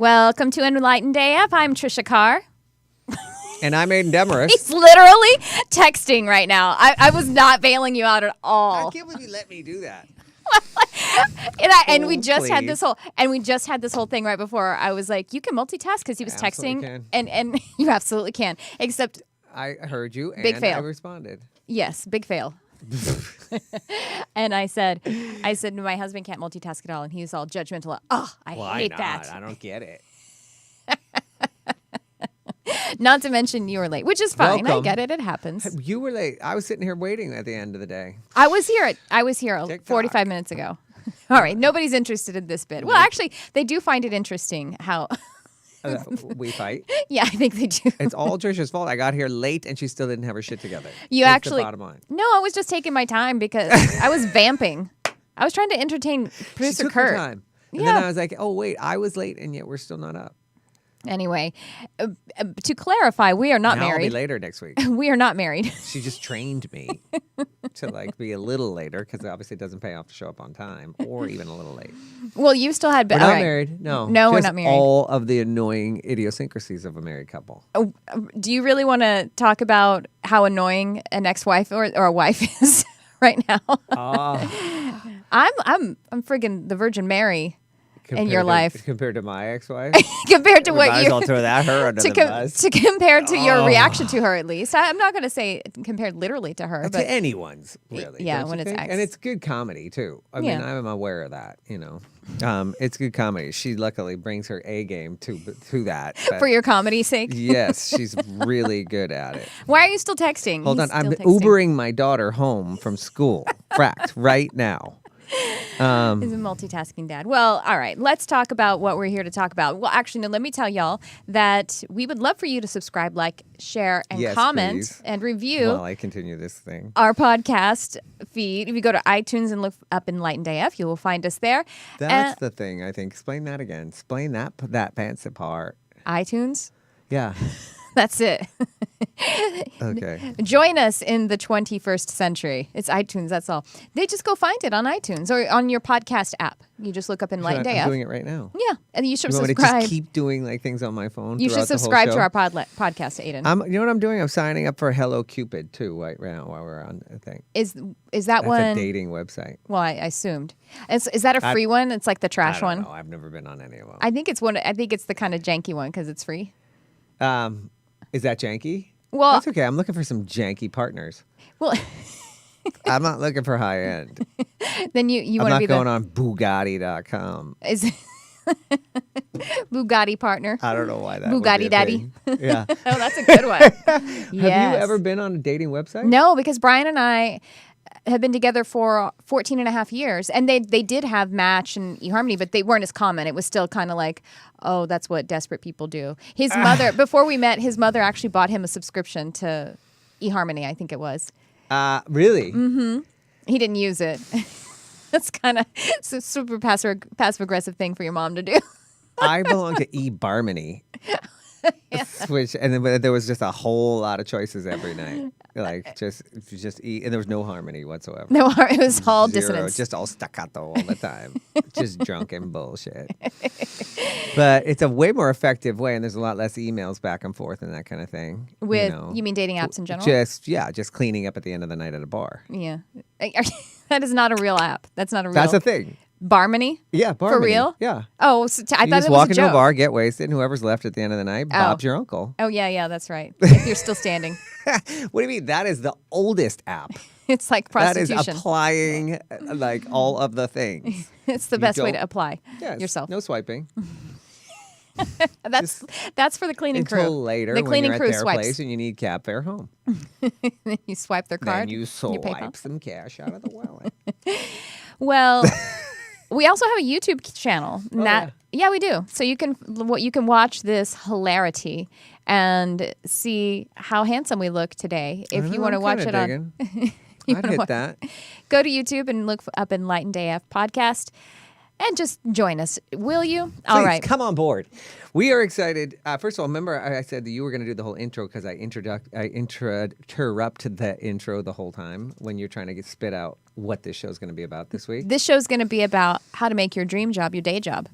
Welcome to Enlightened AF. I'm Tricia Carr. And I'm Aidan Demarest. He's literally texting right now. I was not bailing you out at all. I can't believe you let me do that. And we just had this whole thing right before. I was like, you can multitask because he was texting, and you absolutely can. Except I heard you big and fail. I responded. Yes, big fail. And I said, my husband can't multitask at all, and he was all judgmental. Oh, I hate that. I don't get it. Not to mention you were late, which is fine. Welcome. I get it. It happens. You were late. I was sitting here waiting at the end of the day. I was here 45 minutes ago. All right. Nobody's interested in this bit. Well, actually, they do find it interesting how We fight. Yeah, I think they do. It's all Tricia's fault. I got here late and she still didn't have her shit together. That's the bottom line. No, I was just taking my time because I was vamping. I was trying to entertain producer She took Kurt. her time. And then I was like, oh, wait, I was late and yet we're still not up. Anyway, to clarify, we are not Now married. I'll be later next week. We are not married. She just trained me to be a little later because obviously it doesn't pay off to show up on time or even a little late. Well, you still had... We're not married. No, we're just not married. All of the annoying idiosyncrasies of a married couple. Do you really want to talk about how annoying an ex-wife or a wife is right now? I'm friggin' the Virgin Mary. In your life, compared to my ex-wife, compared to what might you, as well throw her under the bus. To compare to your reaction to her, at least I'm not going to say compared literally to her, but to anyone's really. Yeah, when it's ex. And it's good comedy too. I mean, I'm aware of that. It's good comedy. She luckily brings her A game to that for your comedy's sake. Yes, she's really good at it. Why are you still texting? Hold on, I'm Ubering my daughter home from school. Fracked right now. He's a multitasking dad. Well, all right. Let's talk about what we're here to talk about. Well, actually, no, let me tell y'all that we would love for you to subscribe, like, share, and comment please. And review while I continue this thing. Our podcast feed. If you go to iTunes and look up Enlightened AF, you will find us there. That's the thing, I think. Explain that again. Explain that fancy part. iTunes? Yeah. That's it. Okay. Join us in the 21st century. It's iTunes, that's all. They just go find it on iTunes or on your podcast app. You just look up Enlightened AF. I'm doing it right now. Yeah, and you should you subscribe. Want me to just keep doing things on my phone. You should subscribe to our podcast, Aidan. You know what I'm doing? I'm signing up for Hello Cupid too right now while we're on the thing. Is that That's one? a dating website. Well, I assumed. Is that a free one? It's like the trash one. No, I've never been on any of them. I think it's one. I think it's the kind of janky one because it's free. Is that janky? Well, that's okay. I'm looking for some janky partners. Well, I'm not looking for high end. Then you want to be going on Bugatti.com. Is Bugatti partner? I don't know why that Bugatti Daddy. Yeah. Oh, that's a good one. Have you ever been on a dating website? No, because Brian and I have been together for 14 and a half years. And they did have Match and eHarmony, but they weren't as common. It was still kind of like, oh, that's what desperate people do. His mother, before we met, his mother actually bought him a subscription to eHarmony, I think it was. Really? Mm-hmm. He didn't use it. That's kind of a super passive-aggressive thing for your mom to do. I belong to eBarmony. Yeah. Switch, and then there was just a whole lot of choices every night. Just eat, and there was no harmony whatsoever. No, it was all Zero, dissonance. just all staccato all the time. Just drunken bullshit. But it's a way more effective way, and there's a lot less emails back and forth and that kind of thing. You mean dating apps in general? Just cleaning up at the end of the night at a bar. Yeah, that is not a real app. That's not a real. That's a thing. Barmony? Yeah, Barmony. For real? Yeah. Oh, so I thought it was a joke. You just walk into a bar, get wasted, and whoever's left at the end of the night, Bob's your uncle. Oh, yeah, that's right. If you're still standing. What do you mean? That is the oldest app. It's like prostitution. That is applying all of the things. It's the best way to apply yourself. No swiping. That's for the cleaning crew. Until later, the cleaning when you're crew at their swipes. place and you need cab fare home. Then you swipe their card. Then you swipe some cash out of the wallet. Well, we also have a YouTube channel. Yeah, we do. So you can watch this hilarity and see how handsome we look today. If you want to watch it on, I'd hit that. Go to YouTube and look up Enlightened AF podcast. And just join us, will you? Please, all right. Come on board. We are excited. First of all, remember I said that you were going to do the whole intro because I interrupt the intro the whole time when you're trying to spit out what this show is going to be about this week. This show is going to be about how to make your dream job your day job.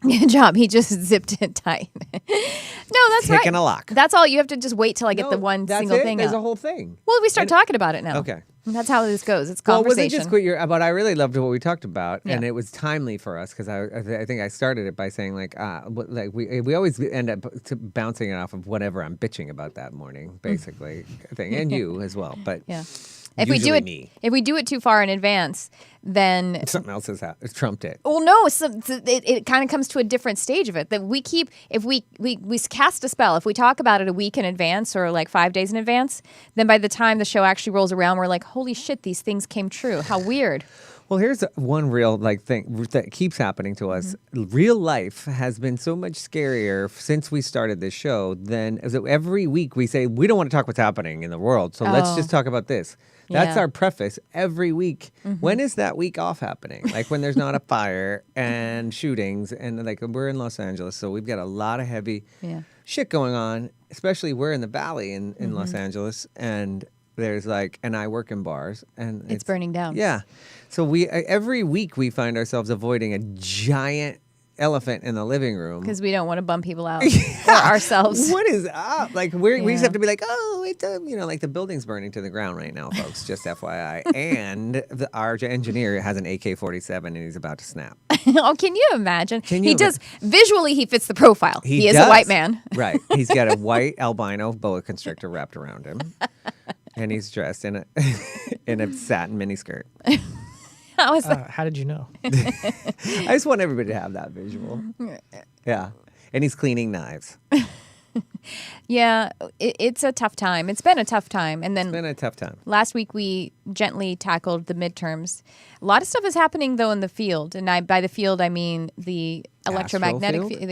Good job. He just zipped it tight. No, that's right. Kicking a lock. That's all. You have to just wait till I get the one that's single it? thing There's up. a whole thing. Well, we start talking about it now. Okay. And that's how this goes. It's Well, it conversation. wasn't just quit but I really loved what we talked about, Yeah. and it was timely for us because I think I started it by saying like we always end up bouncing it off of whatever I'm bitching about that morning, basically, I think, and you as well. But Yeah. If we do it too far in advance, then something else has trumped it. well, no, it kind of comes to a different stage of it. That we keep if we cast a spell. If we talk about it a week in advance or like 5 days in advance, then by the time the show actually rolls around, we're like, holy shit, these things came true. How weird. Well, here's one real thing that keeps happening to us. Mm-hmm. Real life has been so much scarier since we started this show than every week we say we don't want to talk what's happening in the world, so let's just talk about this. That's Yeah. our preface every week. When is that week off happening? Like when there's not a fire and shootings, and like we're in Los Angeles, so we've got a lot of heavy shit going on. Especially we're in the Valley in Los Angeles, and there's and I work in bars, and It's burning down. Yeah, so every week we find ourselves avoiding a giant elephant in the living room Because we don't want to bum people out or ourselves. What is up? Like we just have to be like, oh, it's like the building's burning to the ground right now, folks. Just FYI. And our engineer has an AK-47 and he's about to snap. Oh, can you imagine? He does visually. He fits the profile. He is does. a white man. Right. He's got a white albino boa constrictor wrapped around him, and he's dressed in a satin miniskirt. How did you know? I just want everybody to have that visual. Yeah. And he's cleaning knives. Yeah, it's a tough time. It's been a tough time. And then It's been a tough time. last week we gently tackled the midterms. A lot of stuff is happening though in the field, and by the field I mean the electromagnetic, field?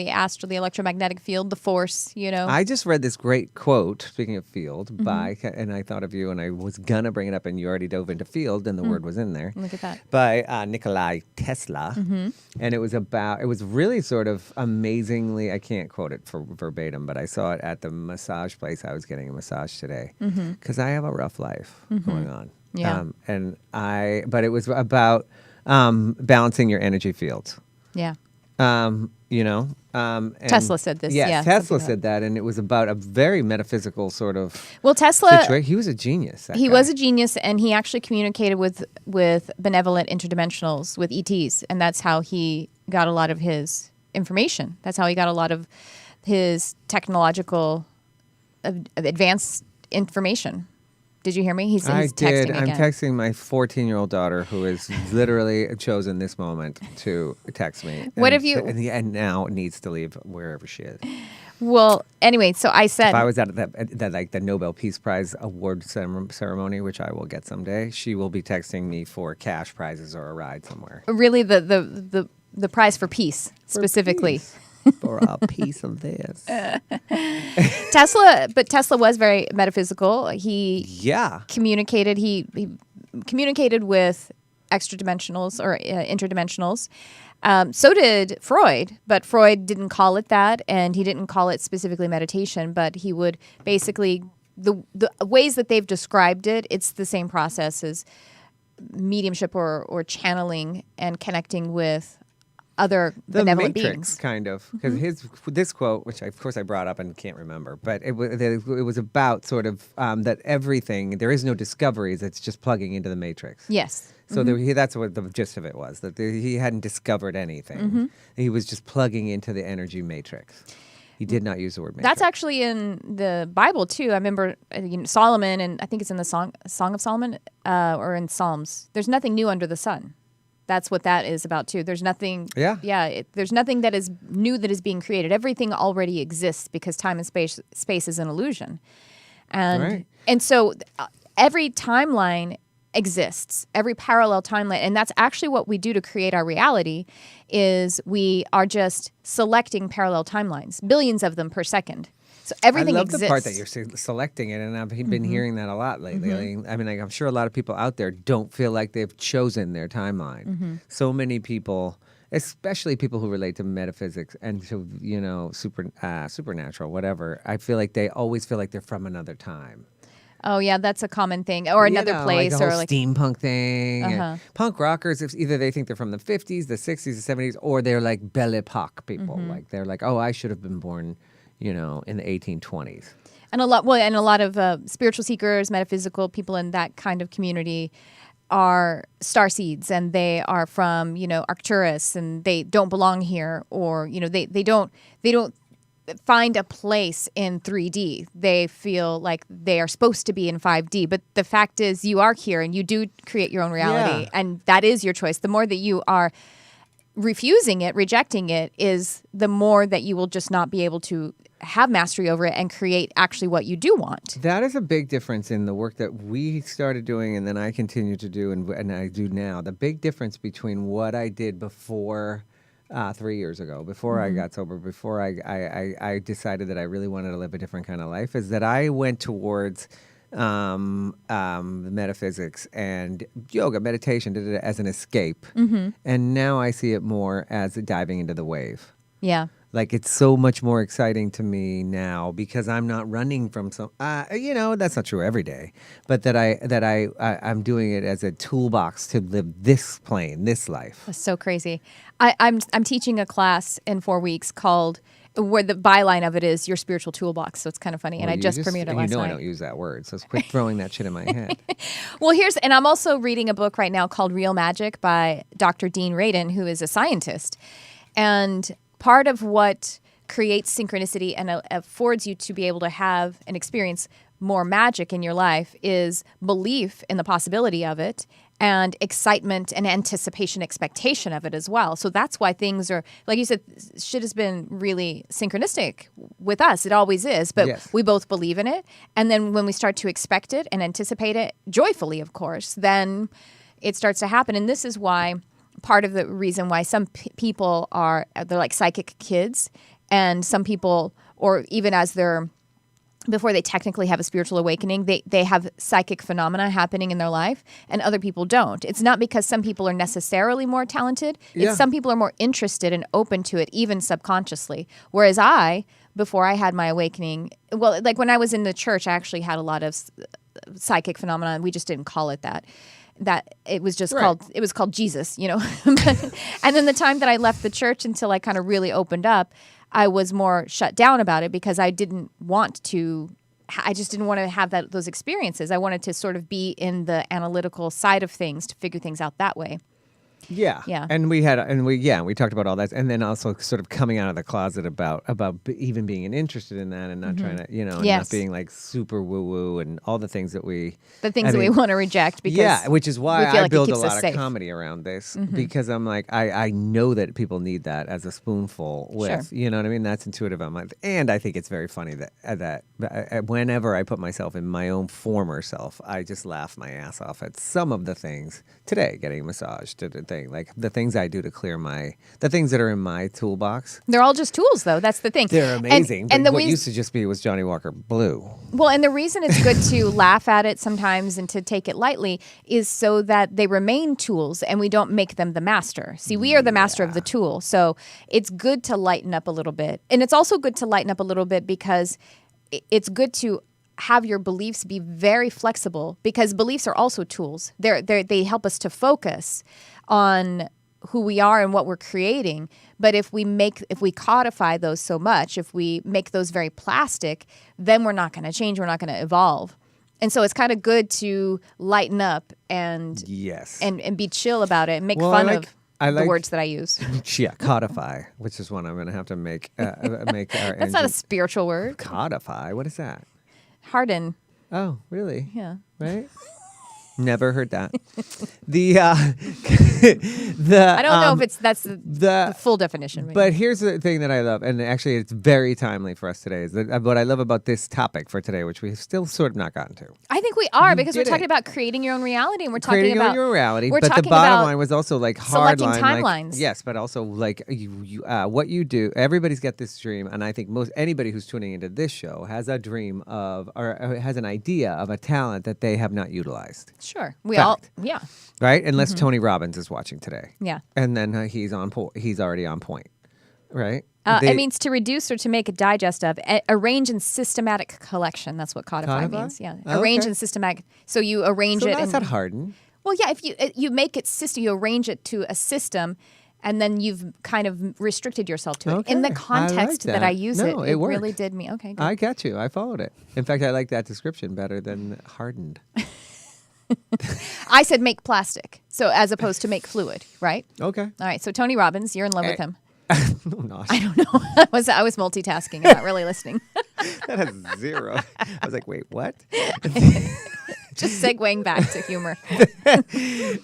the electromagnetic field, the force. I just read this great quote, speaking of field, and I thought of you, and I was going to bring it up, and you already dove into field, and the word was in there. Look at that. By Nikola Tesla. And it was really sort of amazingly, I can't quote it for verbatim, but I saw it at the massage place. I was getting a massage today because I have a rough life going on. Yeah. But it was about balancing your energy fields. Yeah. And Tesla said this. Yes, Yeah, Tesla something said that, and it was about a very metaphysical sort of Well, Tesla. situation. He was a genius. He was a genius, and he actually communicated with benevolent interdimensionals, with ETs, and that's how he got a lot of his information. That's how he got a lot of his technological advanced information. Did you hear me? He's I texting did. again. I'm texting my 14-year-old daughter, who has literally chosen this moment to text me. What and have you- And now needs to leave wherever she is. Well, anyway, so I said, If I was at the Nobel Peace Prize award ceremony, which I will get someday, she will be texting me for cash prizes or a ride somewhere. really the prize for peace specifically. Peace. For a piece of this. Tesla was very metaphysical. He Yeah. communicated. He communicated with extra dimensionals or interdimensionals. So did Freud, but Freud didn't call it that, and he didn't call it specifically meditation. But he would basically the ways that they've described it. It's the same process as mediumship or channeling and connecting with other The benevolent Matrix, beings. kind of, because this quote, which of course I brought up and can't remember, but it was about sort of that everything, there is no discoveries, it's just plugging into the Matrix. Yes. So that's what the gist of it was, that he hadn't discovered anything. He was just plugging into the energy matrix. He did not use the word matrix. That's actually in the Bible too. I remember Solomon, and I think it's in the Song of Solomon or in Psalms. There's nothing new under the sun. That's what that is about too. There's nothing. Yeah. Yeah. There's nothing that is new that is being created. Everything already exists because time and space is an illusion, Right. and so every timeline exists, every parallel timeline, and that's actually what we do to create our reality. Is we are just selecting parallel timelines, billions of them per second. So everything I love exists. the part that you're selecting it, and I've been hearing that a lot lately. I mean, I'm sure a lot of people out there don't feel like they've chosen their timeline. So many people, especially people who relate to metaphysics and to supernatural, whatever. I feel like they always feel like they're from another time. Oh yeah, that's a common thing, or another place, like the or whole like steampunk thing. And punk rockers, if either they think they're from the 50s, the 60s, the 70s, or they're like Belle Epoque people. Like they're like, oh, I should have been born, in the 1820s. And a lot of spiritual seekers, metaphysical people in that kind of community are starseeds, and they are from Arcturus, and they don't belong here, or they don't find a place in 3D. They feel like they are supposed to be in 5D. But the fact is, you are here, and you do create your own reality, and that is your choice. The more that you are refusing it, rejecting it, is the more that you will just not be able to have mastery over it and create actually what you do want. That is a big difference in the work that we started doing, and then I continue to do, and I do now. The big difference between what I did before 3 years ago, before I got sober, before I decided that I really wanted to live a different kind of life, is that I went towards metaphysics and yoga, meditation, did it as an escape. And now I see it more as diving into the wave. Yeah. Like, it's so much more exciting to me now because I'm not running from some, that's not true every day, but I'm doing it as a toolbox to live this plane, this life. That's so crazy. I'm teaching a class in 4 weeks called, where the byline of it is your spiritual toolbox. So it's kind of funny. Well, and I just premiered it last night. I don't use that word, so quit throwing that shit in my head. Well, and I'm also reading a book right now called Real Magic by Dr. Dean Radin, who is a scientist. And part of what creates synchronicity and affords you to be able to have and experience more magic in your life is belief in the possibility of it, and excitement and anticipation, expectation of it as well. So that's why things are, like you said, shit has been really synchronistic with us. It always is, but we both believe in it. And then when we start to expect it and anticipate it joyfully, of course, then it starts to happen. And this is why part of the reason why some people they're like psychic kids, and some people, or even before they technically have a spiritual awakening, they have psychic phenomena happening in their life, and other people don't. It's not because some people are necessarily more talented. It's some people are more interested and open to it, even subconsciously. Whereas before I had my awakening, well, like when I was in the church, I actually had a lot of psychic phenomena. We just didn't call it that. That it was just called Jesus, And then the time that I left the church until I kind of really opened up, I was more shut down about it because I just didn't want to have those experiences. I wanted to sort of be in the analytical side of things to figure things out that way. Yeah. And we talked about all that, and then also sort of coming out of the closet about even being interested in that, and not trying to, and not being like super woo woo and all the things that we want to reject, because which is why I build a lot of safe. comedy around this, because I'm like, I know that people need that as a spoonful with, you know what I mean? That's intuitive. And I think it's very funny that whenever I put myself in my own former self, I just laugh my ass off at some of the things today, getting a massage, like the things I do to clear the things that are in my toolbox. They're all just tools, though. That's the thing. They're amazing. And what used to just be was Johnny Walker Blue. Well, and the reason it's good to laugh at it sometimes and to take it lightly is so that they remain tools and we don't make them the master. See, we are the master of the tool. So it's good to lighten up a little bit. And it's also good to lighten up a little bit because it's good to have your beliefs be very flexible, because beliefs are also tools. They help us to focus on who we are and what we're creating. But if we codify those so much, if we make those very plastic, then we're not going to change. We're not going to evolve. And so it's kind of good to lighten up and be chill about it and make fun of the words that I use. Codify, which is one I'm going to have to make our That's not a spiritual word. Codify? What is that? Harden. Oh, really? Yeah. Right? Never heard that. I don't know if that's the full definition. Right? But here's the thing that I love, and actually it's very timely for us today, is that what I love about this topic for today, which we've still sort of not gotten to. I think we are, because we're talking about creating your own reality, and we're talking creating about your own reality. But the bottom line was also like hard selecting line, timelines. yes, but also like what you do. Everybody's got this dream, and I think anybody who's tuning into this show has a dream of, or has an idea of a talent that they have not utilized. Sure. Right? Unless Tony Robbins is watching today. Yeah. And then he's on point. He's already on point. Right? It means to reduce or to make a digest of, arrange in systematic collection. That's what codify means. Yeah, arrange in systematic. So you arrange it. So that's not harden. Well, yeah. If you make it system, you arrange it to a system, and then you've kind of restricted yourself to it. Okay, In the context I like that I use it works. really did me. Okay, good. I got you. I followed it. In fact, I like that description better than hardened. I said make plastic, so as opposed to make fluid, right? Okay. All right. So Tony Robbins, you're in love with him. No, not. I don't know. I was multitasking and not really listening. That has 0. I was like, wait, what? Just segueing back to humor.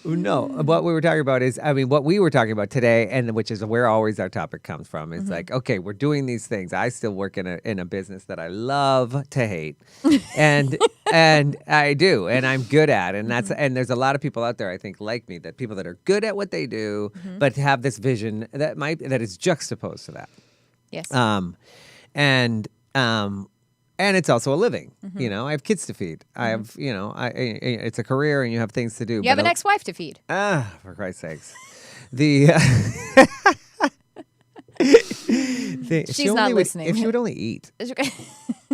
No, what we were talking about is, what we were talking about today, and which is where always our topic comes from, is like, okay, we're doing these things. I still work in a business that I love to hate, and I do, and I'm good at, and and there's a lot of people out there, I think, like me, that people that are good at what they do, but have this vision that is juxtaposed to that. Yes. And it's also a living. I have kids to feed. I have, it's a career, and you have things to do. You have an ex-wife to feed. For Christ's sakes. She's not listening. If she would only eat, that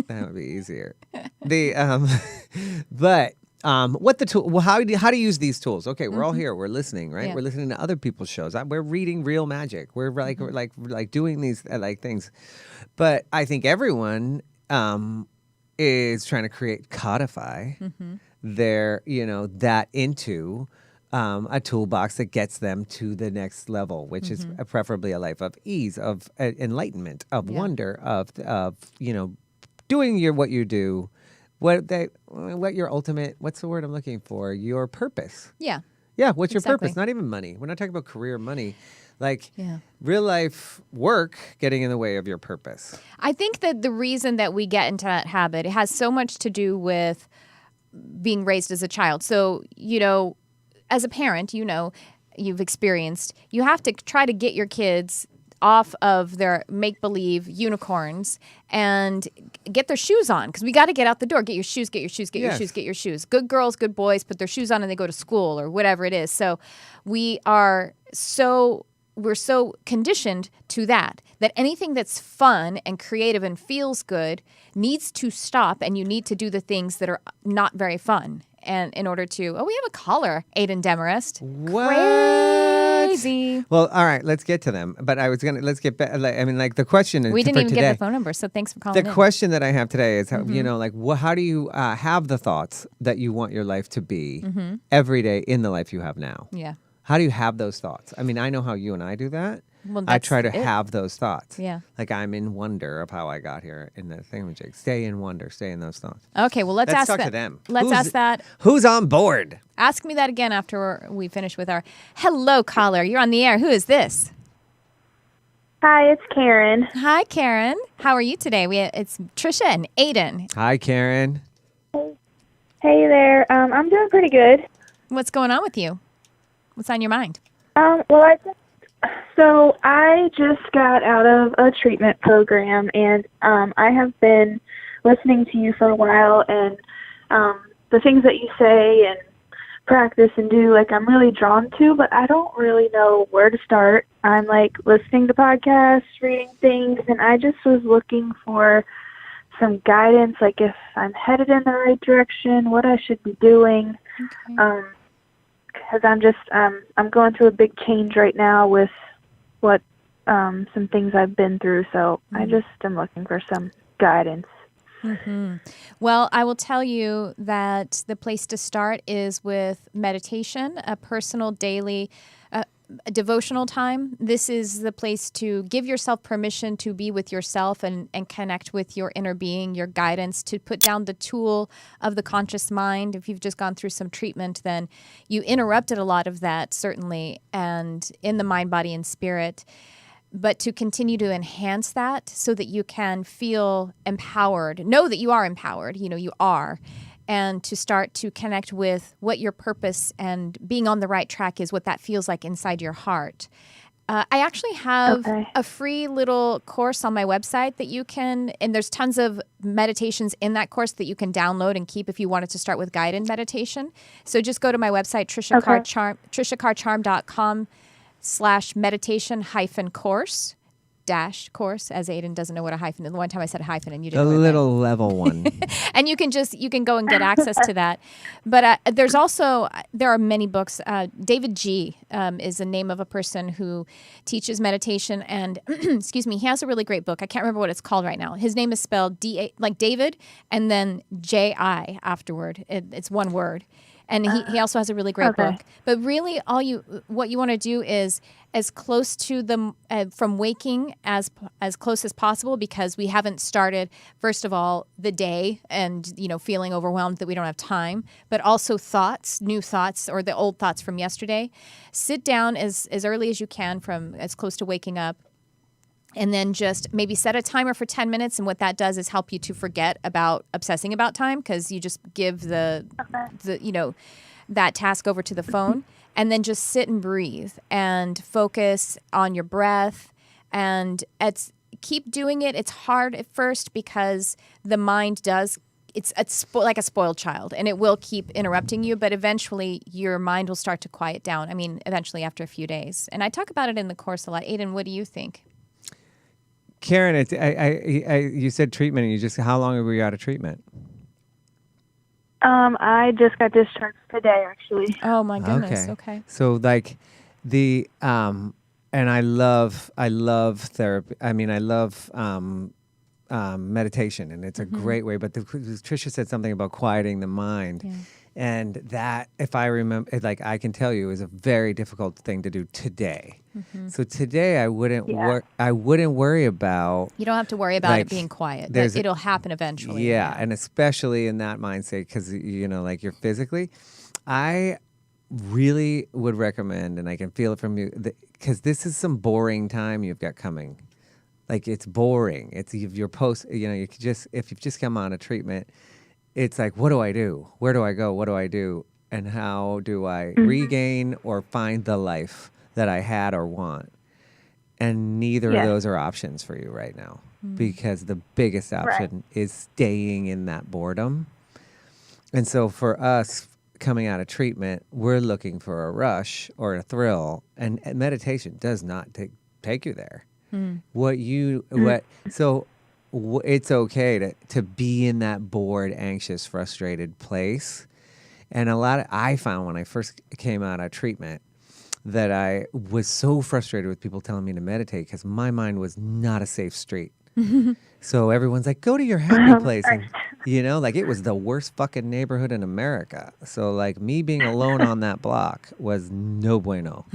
would be easier. What the tool? Well, how do you use these tools? Okay, we're all here. We're listening, right? Yeah. We're listening to other people's shows. We're reading real magic. We're like doing these things. But I think everyone is trying to codify their that into a toolbox that gets them to the next level, which is preferably a life of ease, of enlightenment, of wonder, of doing what you do. What your ultimate, what's the word I'm looking for? Your purpose. Yeah. Yeah, what's your Exactly. purpose? Not even money. We're not talking about career money. Real life work getting in the way of your purpose. I think that the reason that we get into that habit, it has so much to do with being raised as a child. So, as a parent, you've experienced, you have to try to get your kids off of their make-believe unicorns and get their shoes on, because we got to get out the door. Get your shoes, get your shoes, get your shoes, get your shoes. Good girls, good boys put their shoes on and they go to school or whatever it is. So we're so conditioned to that anything that's fun and creative and feels good needs to stop, and you need to do the things that are not very fun. And in order to, we have a caller, Aidan Demarest. What? Crazy. Well, all right, let's get to them. But let's get back. The question. We didn't even today, get the phone number, so thanks for calling. The question that I have today is, how do you have the thoughts that you want your life to be every day in the life you have now? Yeah. How do you have those thoughts? I know how you and I do that. Well, I try to have those thoughts. Yeah. Like I'm in wonder of how I got here in the thingamajig. Stay in wonder. Stay in those thoughts. Okay, well, let's ask talk that. to them. Let's ask that. Who's on board? Ask me that again after we finish with our hello caller. You're on the air. Who is this? Hi, it's Karen. Hi, Karen. How are you today? It's Tricia and Aidan. Hi, Karen. Hey there. I'm doing pretty good. What's going on with you? What's on your mind? I just got out of a treatment program, and I have been listening to you for a while, and the things that you say and practice and do, I'm really drawn to, but I don't really know where to start. I'm listening to podcasts, reading things, and I just was looking for some guidance, if I'm headed in the right direction, what I should be doing. Okay. Because I'm going through a big change right now with what some things I've been through, so I just am looking for some guidance. Well, I will tell you that the place to start is with meditation, a personal daily devotional time. This is the place to give yourself permission to be with yourself and connect with your inner being, your guidance, to put down the tool of the conscious mind. If you've just gone through some treatment, then you interrupted a lot of that, certainly, and in the mind, body, and spirit. But to continue to enhance that so that you can feel empowered, know that you are empowered, you are, and to start to connect with what your purpose and being on the right track is, what that feels like inside your heart. I actually have a free little course on my website that you can, and there's tons of meditations in that course that you can download and keep if you wanted to start with guided meditation. So just go to my website, triciacarcharm.com/meditation-course. dash course, as Aidan doesn't know what a hyphen is. The one time I said hyphen and you The didn't know what it meant. little level one. And you can go and get access to that. But there are many books. David G. Is the name of a person who teaches meditation, and excuse me, he has a really great book. I can't remember what it's called right now. His name is spelled D-A, like David, and then J-I afterward. It's one word. And he also has a really great book. But really, what you want to do is as close to from waking as close as possible, because we haven't started, first of all, the day and feeling overwhelmed that we don't have time, but also new thoughts or the old thoughts from yesterday. Sit down as early as you can, from as close to waking up. And then just maybe set a timer for 10 minutes. And what that does is help you to forget about obsessing about time, because you just give that task over to the phone. And then just sit and breathe and focus on your breath. And keep doing it. It's hard at first because the mind it's like a spoiled child, and it will keep interrupting you, but eventually your mind will start to quiet down. I mean, eventually after a few days. And I talk about it in the course a lot. Aidan, what do you think? Karen, you said treatment, and how long were you out of treatment? I just got discharged today, actually. Oh my goodness. Okay. So like and I love therapy. I mean, I love meditation, and it's a great way. But Tricia said something about quieting the mind. Yeah. And that, if I remember, I can tell you, is a very difficult thing to do today. Mm-hmm. So today, I wouldn't worry about. You don't have to worry about it being quiet. But it'll happen eventually. Yeah, and especially in that mindset, because you're physically. I really would recommend, and I can feel it from you, because this is some boring time you've got coming. Like, it's boring. It's your post. You could if you've just come on a treatment. It's like, what do I do? Where do I go? What do I do? And how do I regain or find the life that I had or want? And neither of those are options for you right now, because the biggest option is staying in that boredom. And so for us coming out of treatment, we're looking for a rush or a thrill, and meditation does not take you there. It's okay to be in that bored, anxious, frustrated place. And I found when I first came out of treatment that I was so frustrated with people telling me to meditate, because my mind was not a safe street. So everyone's like, go to your happy place. And, it was the worst fucking neighborhood in America. So me being alone on that block was no bueno.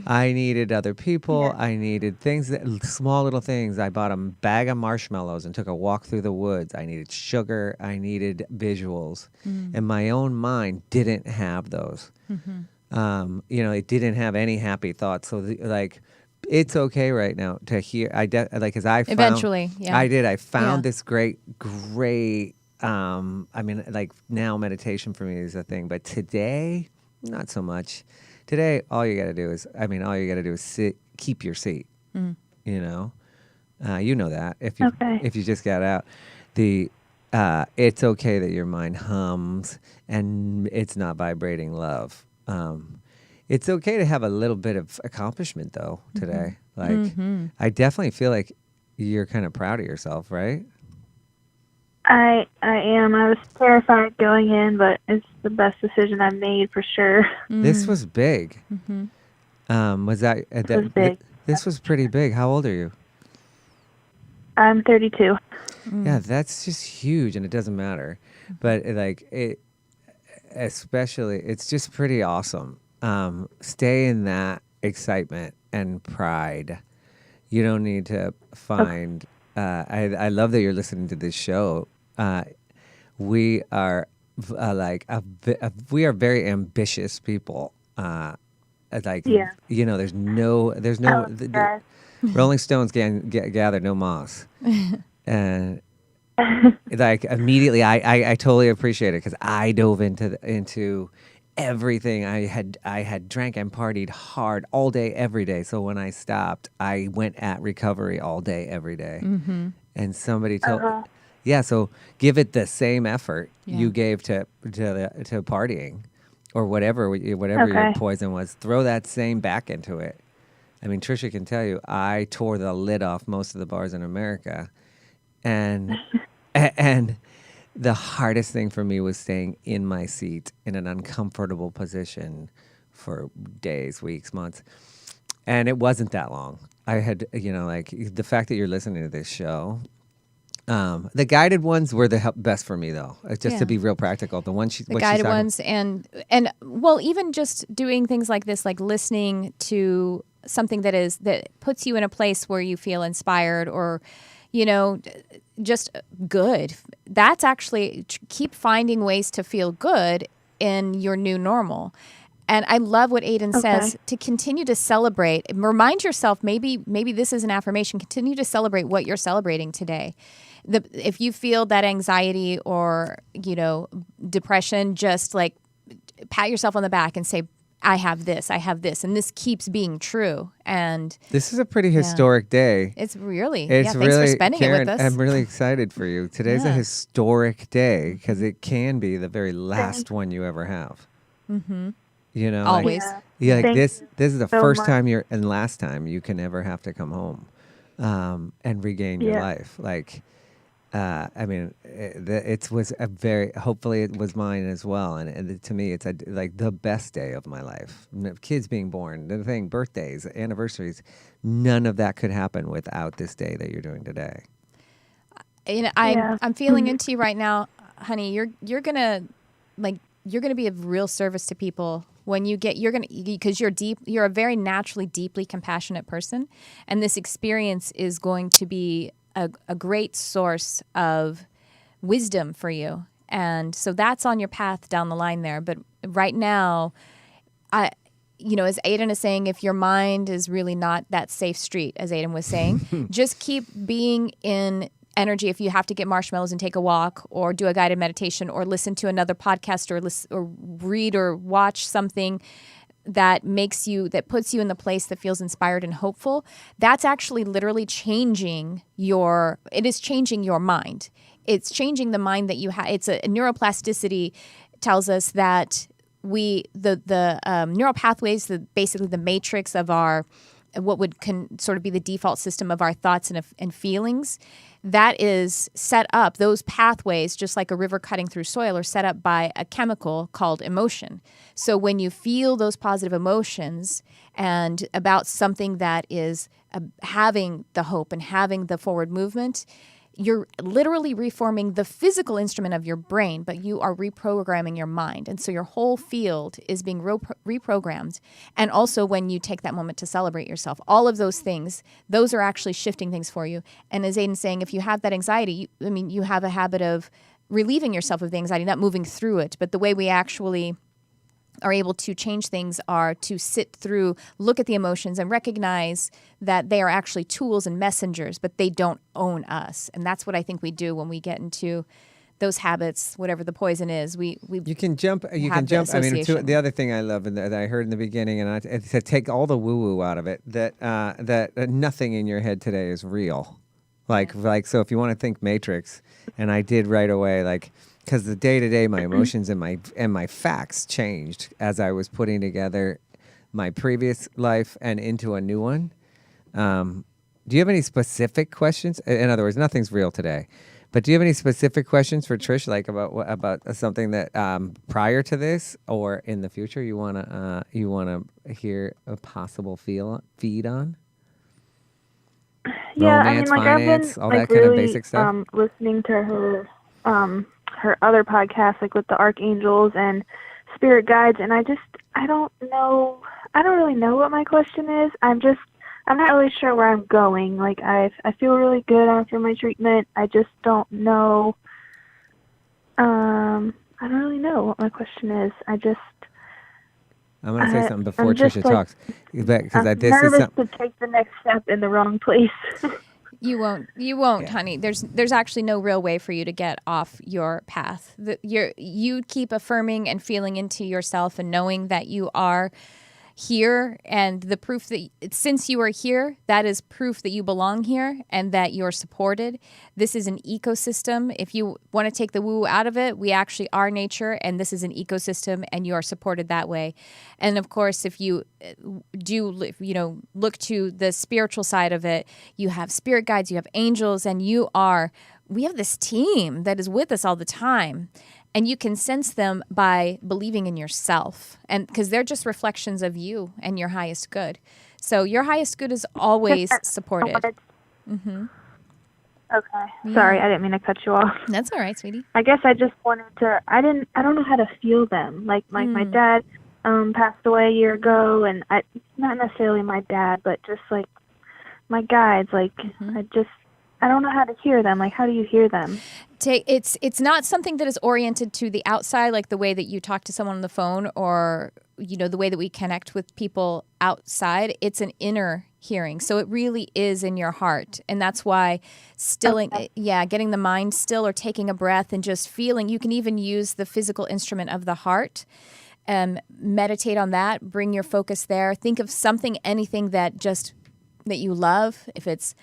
I needed other people. Yeah. I needed small little things. I bought a bag of marshmallows and took a walk through the woods. I needed sugar. I needed visuals. And my own mind didn't have those. It didn't have any happy thoughts. So it's okay right now to hear. Because I found, eventually, yeah. I did. I found this great. Now meditation for me is a thing, but today, not so much. Today, all you got to do is sit, keep your seat. You know that if you just got out, it's okay that your mind hums and it's not vibrating love. It's okay to have a little bit of accomplishment though today. I definitely feel like you're kind of proud of yourself, right? I am. I was terrified going in, but it's the best decision I've made for sure. This was big. Was that? This was big. This was pretty big. How old are you? I'm 32. Yeah, that's just huge, and it doesn't matter. But especially, it's just pretty awesome. Stay in that excitement and pride. You don't need to find. I love that you're listening to this show. We are we are very ambitious people. There's no. Rolling Stones gather no moss, and immediately I totally appreciate it, because I dove into everything. I had drank and partied hard all day, every day. So when I stopped, I went at recovery all day, every day. And somebody told, so give it the same effort you gave to partying, or whatever your poison was. Throw that same back into it, I mean, Tricia can tell you, I tore the lid off most of the bars in America, and and the hardest thing for me was staying in my seat in an uncomfortable position for days, weeks, months, and it wasn't that long. I had, like the fact that you're listening to this show. The guided ones were the best for me, though. Just to be real practical, the guided ones, and well, even just doing things like this, like listening to something that puts you in a place where you feel inspired or, just good. That's actually keep finding ways to feel good in your new normal. And I love what Aidan says, to continue to celebrate. Remind yourself, maybe this is an affirmation. Continue to celebrate what you're celebrating today. If you feel that anxiety or, depression, just like pat yourself on the back and say, I have this, and this keeps being true. And this is a pretty historic day. It's really, thanks for spending Karen, it with us. I'm really excited for you. Today's a historic day because it can be the very last one you ever have. Mm-hmm. Always. Like this is the so first much. time and last time you can ever have to come home and regain your life. Like, it was hopefully it was mine as well. And to me, it's like the best day of my life. Kids being born, birthdays, anniversaries, none of that could happen without this day that you're doing today. I'm feeling into you right now, honey. You're gonna be of real service to people when because you're a very naturally deeply compassionate person, and this experience is going to be a great source of wisdom for you. And so that's on your path down the line there. But right now, as Aidan is saying, if your mind is really not that safe street, as Aidan was saying, just keep being in energy. If you have to get marshmallows and take a walk or do a guided meditation or listen to another podcast or read or watch something that puts you in the place that feels inspired and hopeful, that's actually literally changing your mind. It's changing the mind that you have. It's a neuroplasticity tells us that the neural pathways, basically the matrix of our, what would sort of be the default system of our thoughts and feelings, that is set up, those pathways, just like a river cutting through soil, are set up by a chemical called emotion. So when you feel those positive emotions and about something that is having the hope and having the forward movement, you're literally reforming the physical instrument of your brain, but you are reprogramming your mind. And so your whole field is being reprogrammed. And also when you take that moment to celebrate yourself, all of those things, those are actually shifting things for you. And as Aidan's saying, if you have that anxiety, you have a habit of relieving yourself of the anxiety, not moving through it. But the way we actually are able to change things are to sit through, look at the emotions and recognize that they are actually tools and messengers, but they don't own us. And that's what I think we do when we get into those habits, whatever the poison is. You can jump. I mean, the other thing I love and that I heard in the beginning, and I said, take all the woo-woo out of it, that nothing in your head today is real. Like, so if you want to think Matrix, and I did right away, because the day-to-day, my emotions and my facts changed as I was putting together my previous life and into a new one. Do you have any specific questions? In other words, nothing's real today. But do you have any specific questions for Trish, about something that prior to this or in the future you wanna hear a possible feed on? Yeah, Romance, finance, I've been all that really, kind of basic stuff. Listening to her other podcasts, with the archangels and spirit guides, and I don't really know what my question is. I'm not really sure where I'm going. I feel really good after my treatment. I just don't know. I don't really know what my question is. I'm going to say something before Tricia talks. Because I'm nervous to take the next step in the wrong place. You won't, honey. There's actually no real way for you to get off your path. You keep affirming and feeling into yourself and knowing that you are here, and the proof that since you are here, that is proof that you belong here and that you're supported. This is an ecosystem. If you want to take the woo out of it, we actually are nature, and this is an ecosystem, and you are supported that way. And of course, if you do, look to the spiritual side of it, you have spirit guides, you have angels, and we have this team that is with us all the time. And you can sense them by believing in yourself, and because they're just reflections of you and your highest good. So your highest good is always supported. Okay. Sorry, I didn't mean to cut you off. That's all right, sweetie. I guess I just wanted to. I don't know how to feel them. Like my dad passed away a year ago, and not necessarily my dad, but just like my guides. Like I don't know how to hear them. Like, how do you hear them? It's not something that is oriented to the outside, like the way that you talk to someone on the phone, or the way that we connect with people outside. It's an inner hearing, so it really is in your heart, and that's why getting the mind still, or taking a breath and just feeling. You can even use the physical instrument of the heart. Meditate on that. Bring your focus there. Think of anything that you love. If it's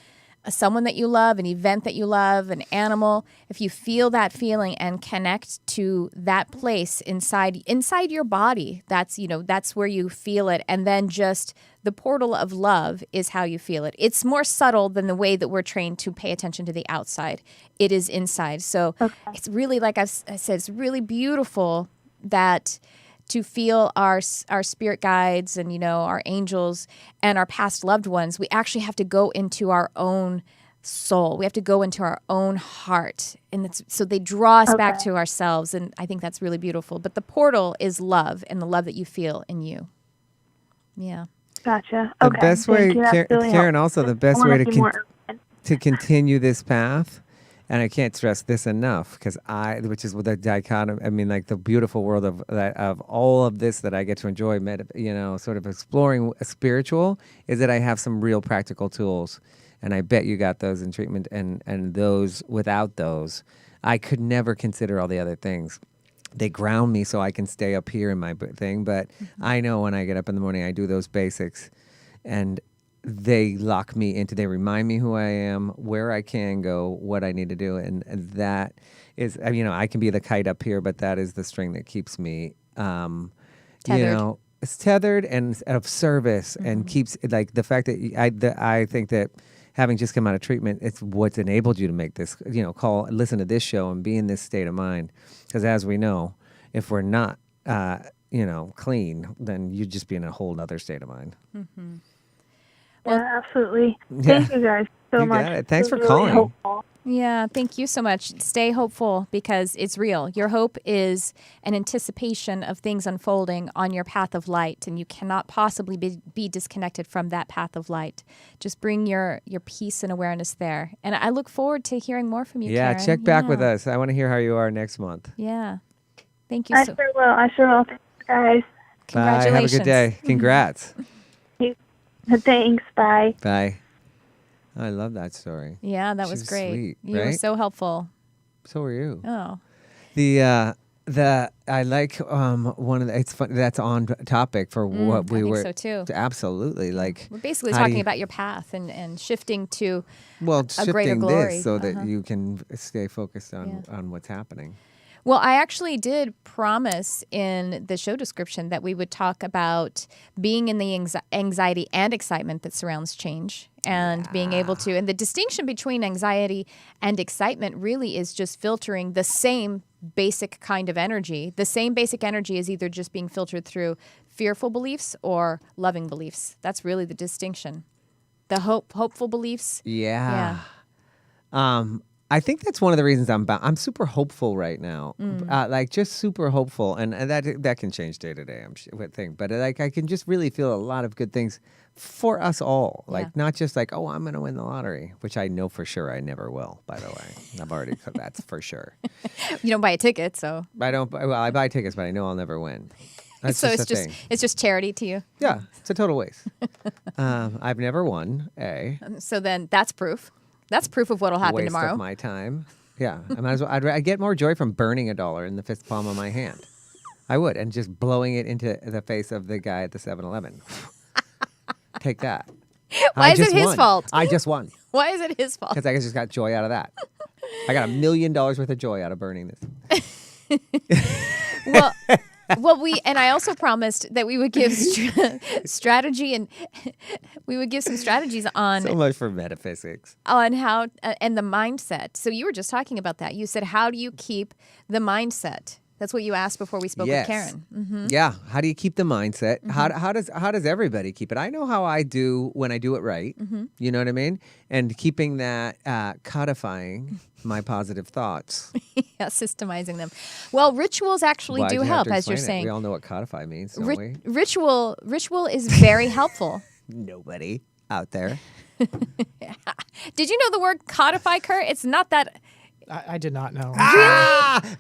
someone that you love, an event that you love, an animal, if you feel that feeling and connect to that place inside your body, that's where you feel it. And then just the portal of love is how you feel it. It's more subtle than the way that we're trained to pay attention to the outside. It is inside. So It's really, like I said, it's really beautiful that to feel our spirit guides and our angels and our past loved ones, we actually have to go into our own soul. We have to go into our own heart, and so they draw us back to ourselves. And I think that's really beautiful. But the portal is love, and the love that you feel in you. Yeah. Gotcha. The best way, Karen, also the best way to continue this path. And I can't stress this enough, which is the dichotomy. I mean, like the beautiful world of all of this that I get to enjoy, sort of exploring spiritual, is that I have some real practical tools, and I bet you got those in treatment. And those, without those, I could never consider all the other things. They ground me so I can stay up here in my thing. But I know when I get up in the morning, I do those basics, and they lock me into, they remind me who I am, where I can go, what I need to do. And that is, I can be the kite up here, but that is the string that keeps me, tethered. It's tethered and of service, and keeps, like, the fact that I think that having just come out of treatment, it's what's enabled you to make this, listen to this show and be in this state of mind. Because as we know, if we're not, clean, then you'd just be in a whole other state of mind. Mm-hmm. Yeah, absolutely. Thank you guys so much. Got it. Thanks for really calling. Helpful. Yeah, thank you so much. Stay hopeful, because it's real. Your hope is an anticipation of things unfolding on your path of light, and you cannot possibly be disconnected from that path of light. Just bring your peace and awareness there. And I look forward to hearing more from you, Karen. Check back with us. I want to hear how you are next month. Yeah. Thank you. I sure will. Thanks, guys. Congratulations. Bye. Have a good day. Congrats. Thanks. Bye. Bye. I love that story. Yeah, that was great. Sweet, you were so helpful. So were you. Oh. I like one of the, it's fun, that's on topic for what we were. I think so too. Absolutely. Like, we're basically talking about your path and shifting to a greater shifting glory. this so that you can stay focused on what's happening. Well, I actually did promise in the show description that we would talk about being in the anxiety and excitement that surrounds change, and being able to, and the distinction between anxiety and excitement really is just filtering the same basic kind of energy. The same basic energy is either just being filtered through fearful beliefs or loving beliefs. That's really the distinction. The hopeful beliefs. Yeah. I think that's one of the reasons I'm super hopeful right now, like just super hopeful, and that can change day to day. I think, but like I can just really feel a lot of good things for us all. Like not just like, oh, I'm going to win the lottery, which I know for sure I never will. By the way, I've already that's for sure. You don't buy a ticket, so I don't. Well, I buy tickets, but I know I'll never win. That's so just it's just charity to you. Yeah, it's a total waste. I've never won. So then that's proof. That's proof of what'll happen tomorrow. Waste of my time. Yeah, I might as well. I'd get more joy from burning $1 in the fist palm of my hand. I would, and just blowing it into the face of the guy at the 7-Eleven. Take that. Why is it his fault? I just won. Why is it his fault? Because I just got joy out of that. I got $1 million worth of joy out of burning this. Well, I also promised that we would give strategy, and we would give some strategies on So much for metaphysics. on how and the mindset. So you were just talking about that. You said, how do you keep the mindset? That's what you asked before we spoke with Karen. Mm-hmm. Yeah. How do you keep the mindset? Mm-hmm. How does everybody keep it? I know how I do when I do it right. Mm-hmm. You know what I mean? And keeping that, codifying my positive thoughts. Yeah, systemizing them. Well, rituals actually do help, as you're saying. We all know what codify means, don't we? Ritual is very helpful. Nobody out there. Did you know the word codify, Kurt? It's not that. I did not know.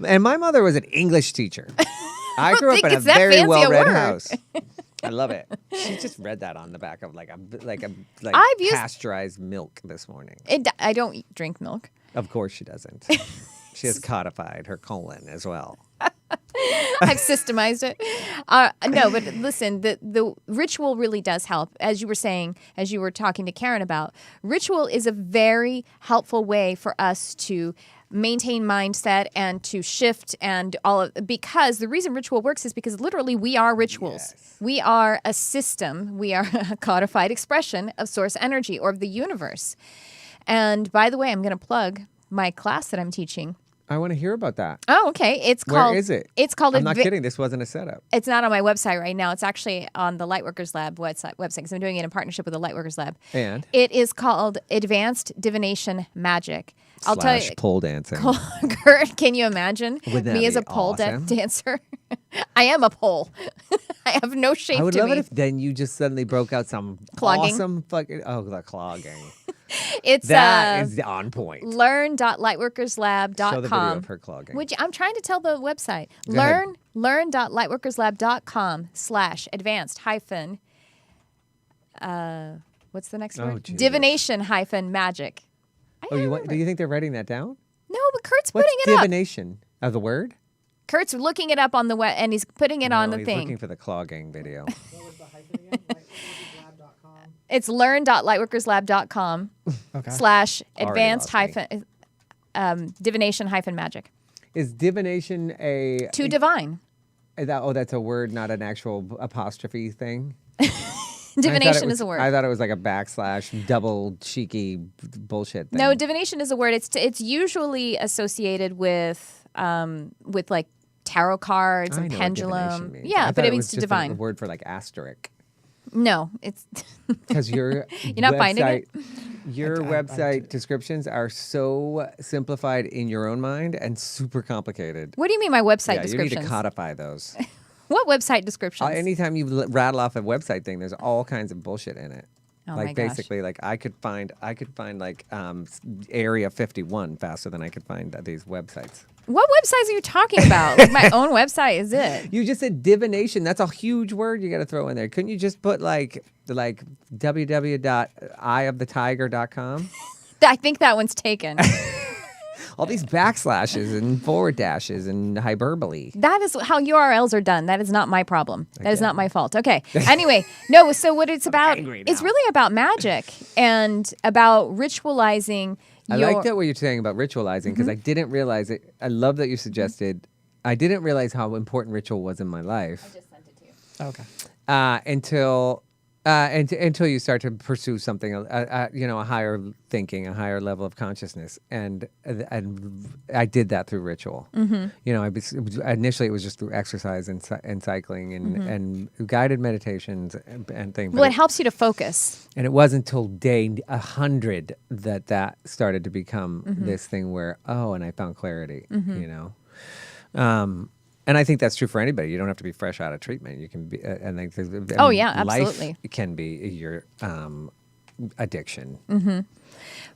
And my mother was an English teacher. I grew up in a it's that very fancy a well-read word. house. I love it. She just read that on the back of like I've used- pasteurized milk this morning. I don't drink milk. Of course she doesn't. She has codified her colon as well. I've systemized it. No, but listen, the ritual really does help. As you were saying, as you were talking to Karen about, ritual is a very helpful way for us to maintain mindset and to shift and because the reason ritual works is because literally we are rituals. Yes. We are a system. We are a codified expression of source energy or of the universe. And by the way, I'm going to plug my class that I'm teaching. I want to hear about that. Oh, okay. It's called. Where is it? It's called. I'm not kidding. This wasn't a setup. It's not on my website right now. It's actually on the Lightworkers Lab website because I'm doing it in partnership with the Lightworkers Lab. And it is called Advanced Divination Magic. I'll tell you, pole dancing. Kurt, can you imagine Wouldn't that me as be a pole awesome? dancer? I am a pole. I have no shape I would to love me. it if then you just suddenly broke out some Clogging. awesome fucking the clogging. It's That is on point. learn.lightworkerslab.com. Show the video of her clogging. Which I'm trying to tell the website. Go ahead. learn.lightworkerslab.com/advanced hyphen what's the next word? Jesus. Divination hyphen magic. Do you think they're writing that down? No, but Kurt's What's putting it up. divination of the word? Kurt's looking it up on the web and he's putting it on the he's thing. looking for the clogging video. What was the hyphen again? Lightworkerslab.com. It's learn.lightworkerslab.com Okay. /advanced lost me. hyphen divination hyphen magic. Is divination To divine. that's a word, not an actual apostrophe thing? Divination is a word. I thought it was like a / double cheeky bullshit thing. No, divination is a word. It's usually associated with like tarot cards I and know what pendulum. divination means. I Yeah, thought but it was means to just divine. a word for like asterisk. No, it's Because your You're not finding it? Your I website descriptions are so simplified in your own mind and super complicated. What do you mean my website Yeah, you descriptions? need to codify those. What website descriptions? Anytime you rattle off a website thing, there's all kinds of bullshit in it. Oh like my gosh. basically, like I could find like Area 51 faster than I could find these websites. What websites are you talking about? Like my own website is it? You just said divination. That's a huge word you got to throw in there. Couldn't you just put like www.eyeofthetiger.com? I think that one's taken. All these backslashes and forward dashes and hyperbole. That is how URLs are done. That is not my problem. That is not my fault. Okay. Anyway, no, so what it's about, angry it's now. really about magic and about ritualizing I your... like that what you're saying about ritualizing because I didn't realize it. I love that you suggested. I didn't realize how important ritual was in my life. I just sent it to you. Okay. Until you start to pursue something, a higher thinking, a higher level of consciousness, and I did that through ritual. Mm-hmm. Initially it was just through exercise and cycling and guided meditations and things. Well, it helps you to focus. And it wasn't until day 100 that started to become this thing where and I found clarity. And I think that's true for anybody. You don't have to be fresh out of treatment. You can be, absolutely. Life can be your addiction.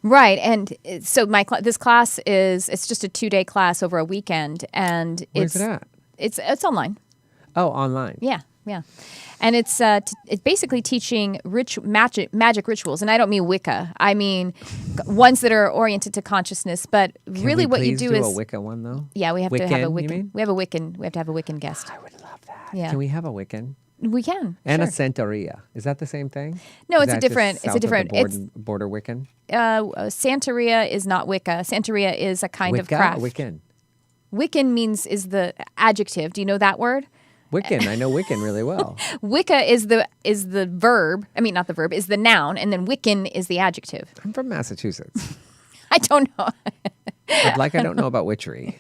Right. And so this class it's just a 2-day class over a weekend. And Where's it at? It's online. Oh, online. Yeah. Yeah. And it's basically teaching magic rituals. And I don't mean Wicca. I mean ones that are oriented to consciousness. But really what you do is... a Wicca one, though? Yeah, we have to have a Wiccan, Wiccan. you mean? We have to have a Wiccan guest. I would love that. Yeah. Can we have a Wiccan? We can. And sure. a Santeria. Is that the same thing? No, Is it's a that just different... It's south a of the different... border Wiccan? Santeria is not Wicca. Santeria is a kind of Wicca craft. or Wiccan? Wiccan is the adjective. Do you know that word? Wiccan. I know Wiccan really well. Wicca is the verb. I mean, not the verb, is the noun, and then Wiccan is the adjective. I'm from Massachusetts. I don't know. I don't know about witchery.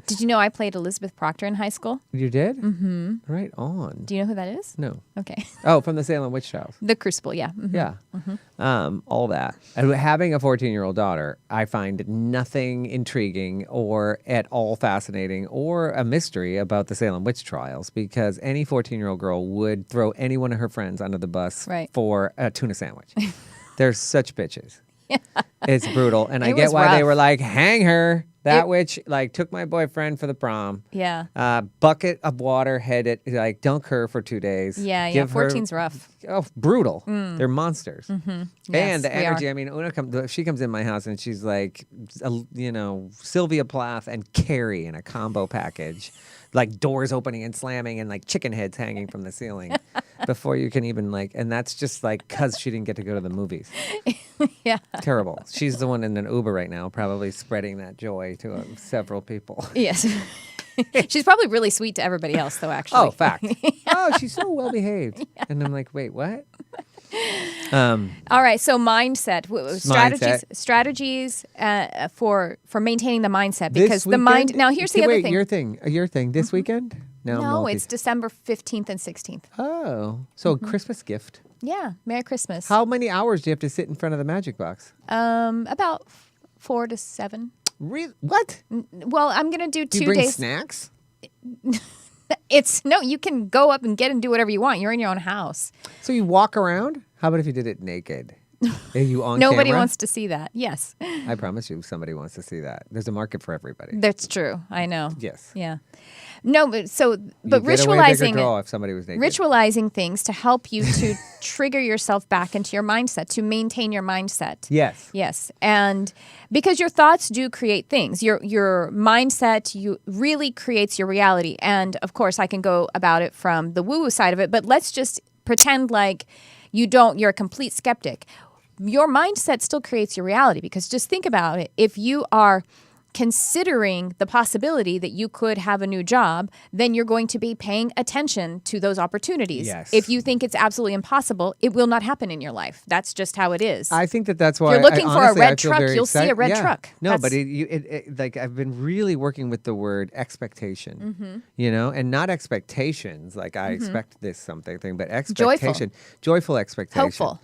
Did you know I played Elizabeth Proctor in high school? You did? Mm-hmm. Right on. Do you know who that is? No. Okay. Oh, from the Salem Witch Trials. The Crucible, yeah. Mhm. Yeah. All that. And having a 14-year-old daughter, I find nothing intriguing or at all fascinating or a mystery about the Salem Witch Trials because any 14-year-old girl would throw any one of her friends under the bus for a tuna sandwich. They're such bitches. Yeah. It's brutal. And I get why they were like, hang her. That witch took my boyfriend for the prom. Yeah. Bucket of water, head it, dunk her for 2 days. Yeah, Give 14's rough. Oh, brutal. They're monsters. Mm-hmm. And the energy. I mean, Una she comes in my house and she's like, Sylvia Plath and Carrie in a combo package. Like doors opening and slamming and like chicken heads hanging from the ceiling before you can even and that's just because she didn't get to go to the movies. Yeah. Terrible. She's the one in an Uber right now, probably spreading that joy to several people. Yes. She's probably really sweet to everybody else, though, actually. Oh, fact. Oh, she's so well behaved. Yeah. And I'm like, wait, what? All right, so mindset, strategies for maintaining the mindset because the mind. Now, here's the other thing. Your thing. This weekend? No, it's December 15th and 16th. Oh, so Christmas gift. Yeah, Merry Christmas. How many hours do you have to sit in front of the magic box? About 4 to 7. Really? What? Well, I'm gonna do 2 days. Do you bring snacks? You can go up and get and do whatever you want. You're in your own house. So you walk around? How about if you did it naked? Are you on Nobody camera? wants to see that. Yes. I promise you somebody wants to see that. There's a market for everybody. That's true. I know. Yes. Yeah. No, but if somebody was naked. ritualizing things to help you to trigger yourself back into your mindset, to maintain your mindset. Yes. Yes. And because your thoughts do create things. Your mindset really creates your reality. And of course I can go about it from the woo-woo side of it, but let's just pretend like you're a complete skeptic. Your mindset still creates your reality because just think about it. If you are considering the possibility that you could have a new job, then you're going to be paying attention to those opportunities. Yes. If you think it's absolutely impossible, it will not happen in your life. That's just how it is. I think that's why if you're looking for honestly, a red I feel truck, very you'll see a red truck. No, but I've been really working with the word expectation, and not expectations like I expect this something thing, but expectation, joyful expectation.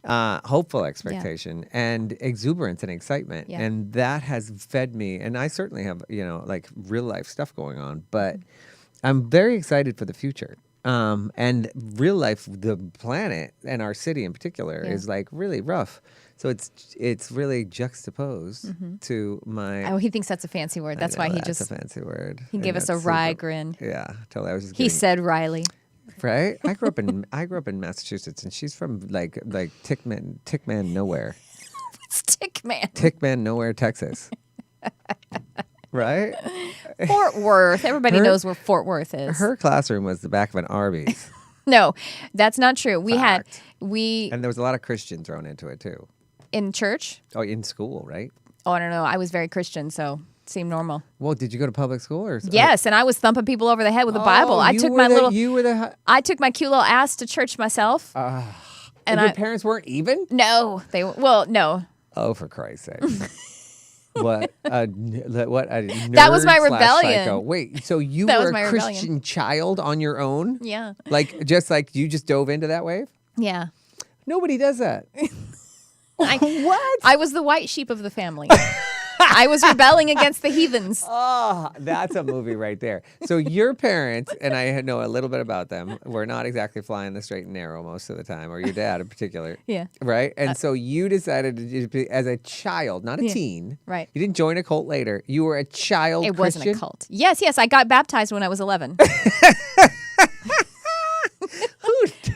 Hopeful expectation and exuberance and excitement. Yeah. And that has fed me. And I certainly have, real life stuff going on, but I'm very excited for the future. And real life, the planet and our city in particular is really rough. So it's really juxtaposed to my... Oh, he thinks that's a fancy word. That's why that's a fancy word. He gave us a wry grin. Yeah. Till I was just He said Riley. Right? I grew up in Massachusetts, and she's from like Tickman nowhere. What's Tickman? Tickman nowhere, Texas. Right? Fort Worth. Everybody knows where Fort Worth is. Her classroom was the back of an Arby's. No, that's not true. And there was a lot of Christian thrown into it too. In church? Oh, in school, right? Oh, I don't know. I was very Christian, so it seemed normal. Well, did you go to public school or? Yes, and I was thumping people over the head with the Bible. I took my cute little ass to church myself. And your parents weren't even? No, no. Oh, for Christ's sake. What a nerd. That was my rebellion. Psycho. Wait, so you were a Christian child on your own? Yeah. You just dove into that wave? Yeah. Nobody does that. What? I was the white sheep of the family. I was rebelling against the heathens. Oh, that's a movie right there. So your parents, and I know a little bit about them, were not exactly flying the straight and narrow most of the time, or your dad in particular. Yeah. Right? And so you decided to be, as a child, not a teen. Right. You didn't join a cult later. You were a child Christian? It wasn't a cult. Yes. I got baptized when I was 11.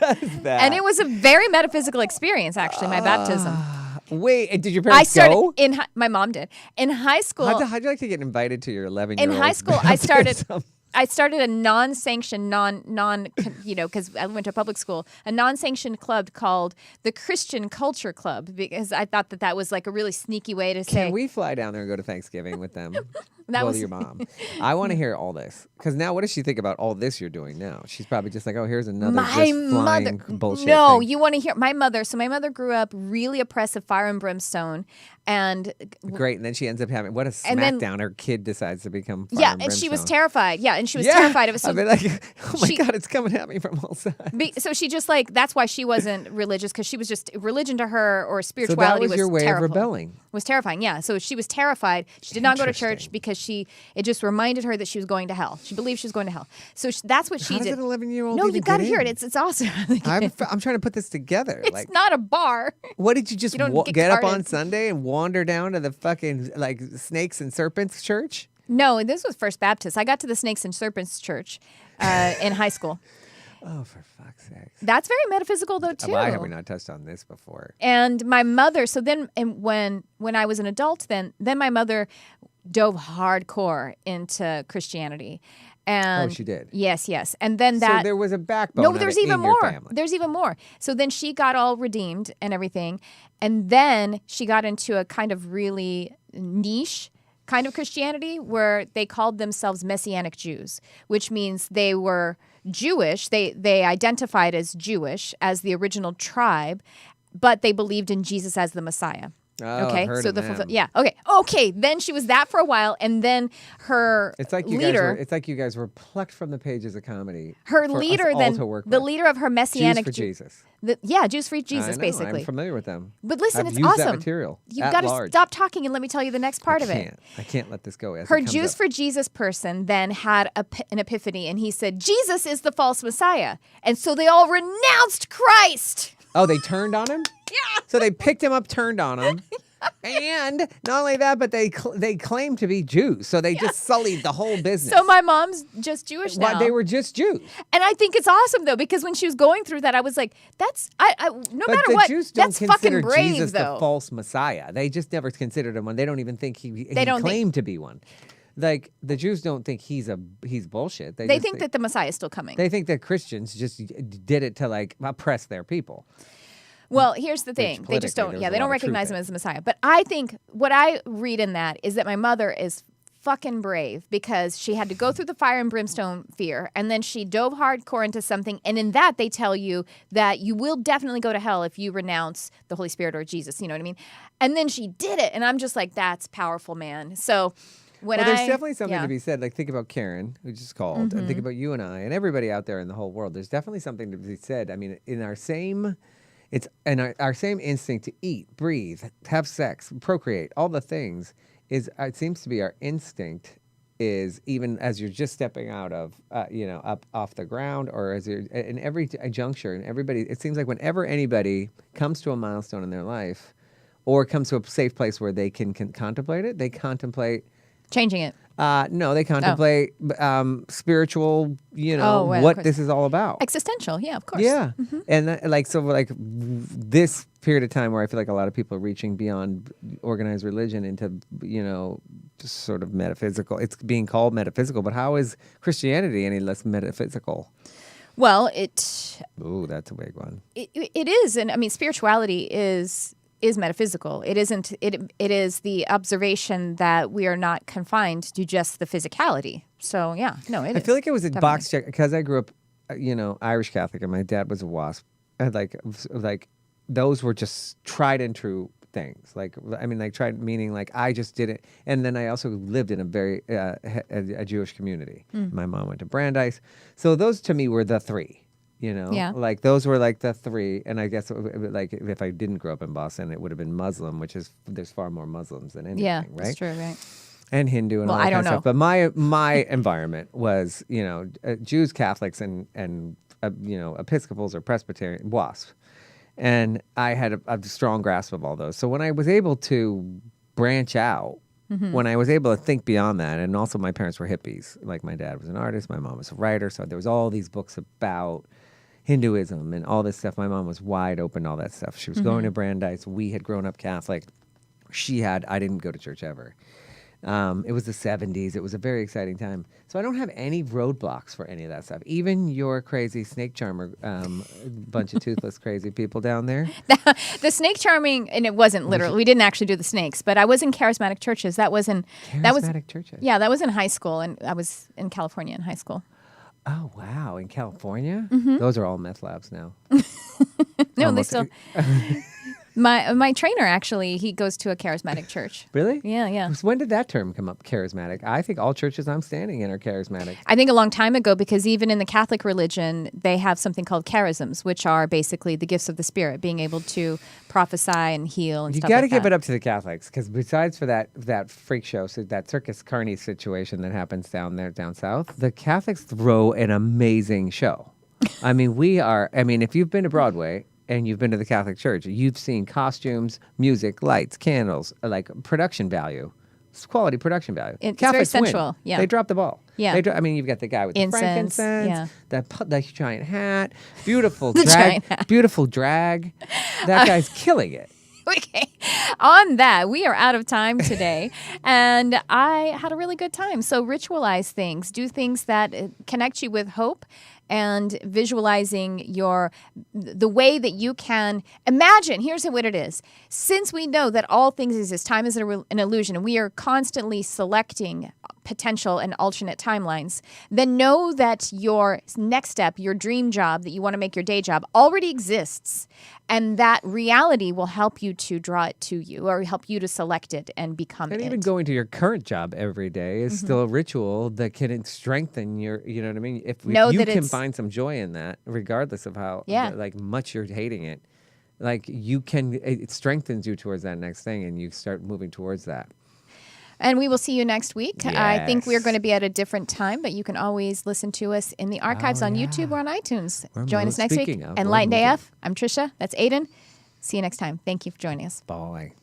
does that? And it was a very metaphysical experience, actually, my baptism. Wait, and did your I parents started go? my mom did. In high school, How'd you like to get invited to your 11-year-old? in high school, I started a non-sanctioned, because I went to a public school, a non-sanctioned club called the Christian Culture Club, because I thought that was like a really sneaky way to say. Can we fly down there and go to Thanksgiving with them? That was your mom. I want to hear all this. Because now, what does she think about all this you're doing now? She's probably just like, oh, here's another flying bullshit No, thing. you want to hear my mother. So my mother grew up really oppressive, fire and brimstone, and Great, and then she ends up having what a And then- smackdown. Her kid decides to become fire yeah, and and she was brimstone. terrified. Yeah, and she was terrified of it. So I'd be like, oh my she- God, it's coming at me from all sides. So she just that's why she wasn't religious, because she was just religion to her, or So spirituality that was your way terrible. of rebelling. Was terrifying, yeah. So she was terrified. She did not go to church Interesting. because it just reminded her that she was going to hell. She believed she was going to hell. So that's what she How does did. an 11-year-old No, even you got to get hear in? it. It's awesome. I'm trying to put this together. It's like, not a bar. what did you just You don't get get up carded. on Sunday and wander down to the fucking like snakes and serpents church? No, this was First Baptist. I got to the Snakes and Serpents Church in high school. Oh, for fuck's sake! That's very metaphysical, though, too. Why have we not touched on this before? And my mother. So then, and when I was an adult, then my mother dove hardcore into Christianity. And she did? Yes. And then So that there was a backbone. No, of there's it even in your more. family. There's even more. So then she got all redeemed and everything. And then she got into a kind of really niche kind of Christianity where they called themselves Messianic Jews, which means they were Jewish. They identified as Jewish, as the original tribe, but they believed in Jesus as the Messiah. Oh, Okay, I've heard so of the them. yeah, okay. Then she was that for a while, and then her It's like you leader, guys were plucked from the pages of comedy. her for us leader, all then to work the with. leader of her Jews Messianic for Jew- Jesus. Jews for Jesus, I know, basically. I'm familiar with them. But listen, I've it's used awesome. that material. You've at got to large. stop talking and let me tell you the next part of it. I can't let this go. As Her it comes Jews up. for Jesus person then had an epiphany, and he said, Jesus is the false Messiah. And so they all renounced Christ. Oh, they turned on him? Yeah. So they picked him up, turned on him. And not only that, but they claimed to be Jews. So they just sullied the whole business. So my mom's just Jewish now. Well, they were just Jews. And I think it's awesome, though, because when she was going through that, I was like, that's, no But matter the what, Jews don't that's fucking consider brave, Jesus though. the false Messiah. They just never considered him one. They don't even think he don't claimed to be one. Like the Jews don't think he's bullshit. They just think that the Messiah is still coming. they think that Christians just did it to like oppress their people. Well, here's the thing. They just politically, don't, there's yeah, a they lot don't of truth recognize him in. as the Messiah. But I think what I read in that is that my mother is fucking brave because she had to go through the fire and brimstone fear, and then she dove hardcore into something. And in that, they tell you that you will definitely go to hell if you renounce the Holy Spirit or Jesus. You know what I mean? And then she did it. And I'm just like, that's powerful, man. So when Well, there's definitely something to be said. Like, think about Karen, who just called, and Mm-hmm. think about you and I, and everybody out there in the whole world. There's definitely something to be said. I mean, in our same, it's in our same instinct to eat, breathe, have sex, procreate, all the things. It seems to be our instinct is even as you're just stepping out of, up off the ground, or as you're in every juncture, and everybody. It seems like whenever anybody comes to a milestone in their life, or comes to a safe place where they can contemplate it, they contemplate. changing it. No, they contemplate spiritual, well, of what course. this is all about. Existential, yeah, of course. Yeah. And this period of time where I feel like a lot of people are reaching beyond organized religion into, just sort of metaphysical. It's being called metaphysical, but how is Christianity any less metaphysical? Well, Ooh, that's a big one. it is, and I mean, spirituality is metaphysical. It isn't. It is the observation that we are not confined to just the physicality. So yeah, no, it is. I feel like it was a definitely. box check because I grew up, Irish Catholic, and my dad was a WASP. And like those were just tried and true things. Tried meaning like I just did it. And then I also lived in a very a Jewish community. My mom went to Brandeis, so those to me were the three. Yeah. Like those were like the three. And I guess like if I didn't grow up in Boston, it would have been Muslim, which is there's far more Muslims than anything, Yeah, right? that's true, right? And Hindu and Well, all that I kind don't of stuff. But my environment was, Jews, Catholics, and Episcopals or Presbyterian, WASP. And I had a strong grasp of all those. So when I was able to branch out, when I was able to think beyond that, and also my parents were hippies. Like my dad was an artist, my mom was a writer. So there was all these books about, Hinduism and all this stuff. My mom was wide open to all that stuff. She was going to Brandeis. We had grown up Catholic. I didn't go to church ever. It was the 70s. It was a very exciting time. So I don't have any roadblocks for any of that stuff. Even your crazy snake charmer, bunch of toothless crazy people down there. The snake charming, and it wasn't literal. We didn't actually do the snakes, but I was in charismatic churches. Charismatic churches? Yeah, that was in high school, and I was in California in high school. Oh, wow. In California? Those are all meth labs now. No, Almost. they still... My trainer, actually, he goes to a charismatic church. Really? Yeah. So when did that term come up, charismatic? I think all churches I'm standing in are charismatic. I think a long time ago, because even in the Catholic religion, they have something called charisms, which are basically the gifts of the Spirit, being able to prophesy and heal and You stuff got to like give that. it up to the Catholics, because besides for that freak show, so that Circus Carney situation that happens down south, the Catholics throw an amazing show. I mean, if you've been to Broadway and you've been to the Catholic Church, you've seen costumes, music, lights, candles, like production value. It's quality production value. It's Catholics very sensual. win. Yeah. They drop the ball. Yeah. You've got the guy with the Incense, frankincense, yeah. the giant hat, beautiful The drag, giant hat. beautiful drag. That guy's killing it. Okay. On that, we are out of time today, and I had a really good time. So ritualize things, do things that connect you with hope, and visualizing the way that you can imagine. Here's what it is. Since we know that all things exist, time is an illusion, and we are constantly selecting potential and alternate timelines, then know that your next step, your dream job that you want to make your day job, already exists. And that reality will help you to draw it to you, or help you to select it and become it. And even going to your current job every day is still a ritual that can strengthen your, you know what I mean? If you can find some joy in that, regardless of how much you're hating it, it strengthens you towards that next thing, and you start moving towards that. And we will see you next week. Yes. I think we're going to be at a different time, but you can always listen to us in the archives on YouTube or on iTunes. Join us next week. Enlightened AF. I'm Tricia. That's Aidan. See you next time. Thank you for joining us. Bye.